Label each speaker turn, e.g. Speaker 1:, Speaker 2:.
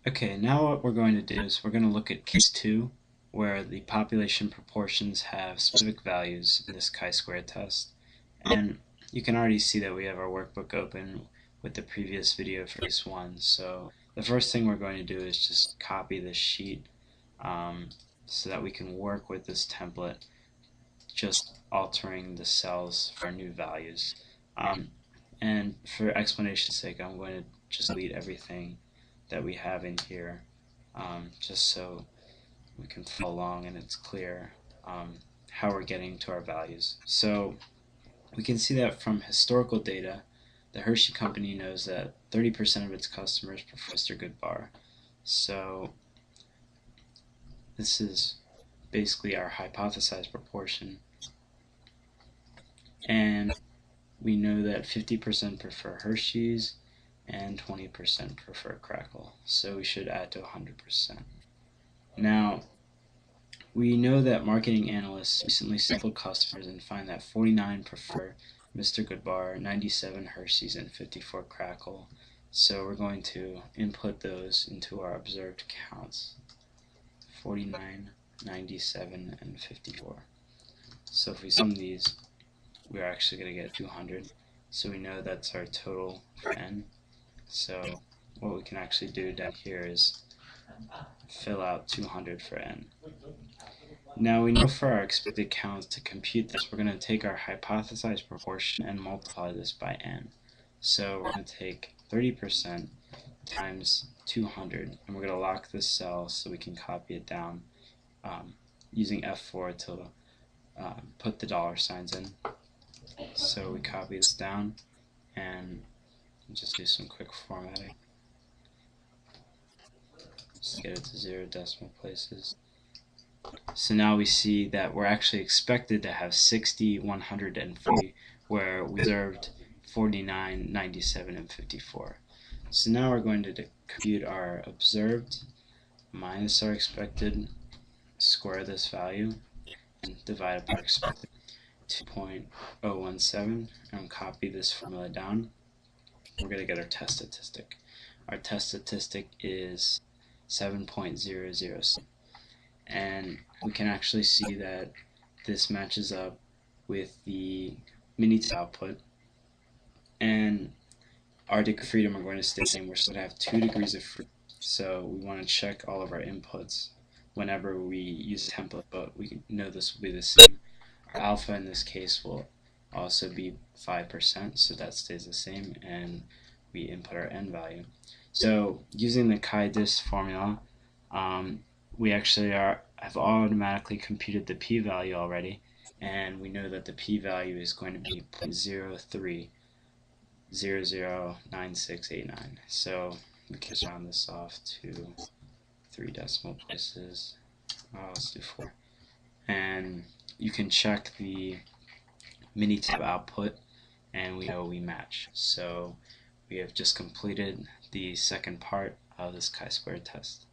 Speaker 1: Okay, now what we're going to do is we're going to look at case 2, where the population proportions have specific values in this chi-square test. And you can already see that we have our workbook open with the previous video for case 1. So the first thing we're going to do is just copy this sheet so that we can work with this template, just altering the cells for new values. And for explanation's sake, I'm going to just delete everything that we have in here, just so we can follow along and it's clear how we're getting to our values. So we can see that from historical data, the Hershey Company knows that 30% of its customers prefer Mr. Goodbar. So this is basically our hypothesized proportion. And we know that 50% prefer Hershey's and 20% prefer Crackle. So we should add to 100%. Now, we know that marketing analysts recently sampled customers and find that 49 prefer Mr. Goodbar, 97 Hershey's, and 54 Crackle. So we're going to input those into our observed counts. 49, 97, and 54. So if we sum these, we're actually going to get 200. So we know that's our total for n. So what we can actually do down here is fill out 200 for n. Now we know for our expected counts to compute this, we're going to take our hypothesized proportion and multiply this by n. So we're going to take 30% times 200, and we're going to lock this cell so we can copy it down using F4 to put the dollar signs in. So we copy this down and just do some quick formatting. Just get it to 0 decimal places. So now we see that we're actually expected to have 60, 100, and 40, where we observed 49, 97, and 54. So now we're going to compute our observed minus our expected, square this value, and divide by our expected, 2.017, and copy this formula down. We're going to get our test statistic. Our test statistic is 7.006. And we can actually see that this matches up with the Minitab output, and our degree of freedom are going to stay the same. We're still going to have 2 degrees of freedom, so we want to check all of our inputs whenever we use a template, but we know this will be the same. Our alpha in this case will also be 5%, so that stays the same, and we input our n value. So using the chi-dis formula, we actually have automatically computed the p-value already, and we know that the p-value is going to be 0.03009689. So we can round this off to 3 decimal places. Let's do 4. And you can check the Minitab output, and we know we match. So we have just completed the second part of this chi-square test.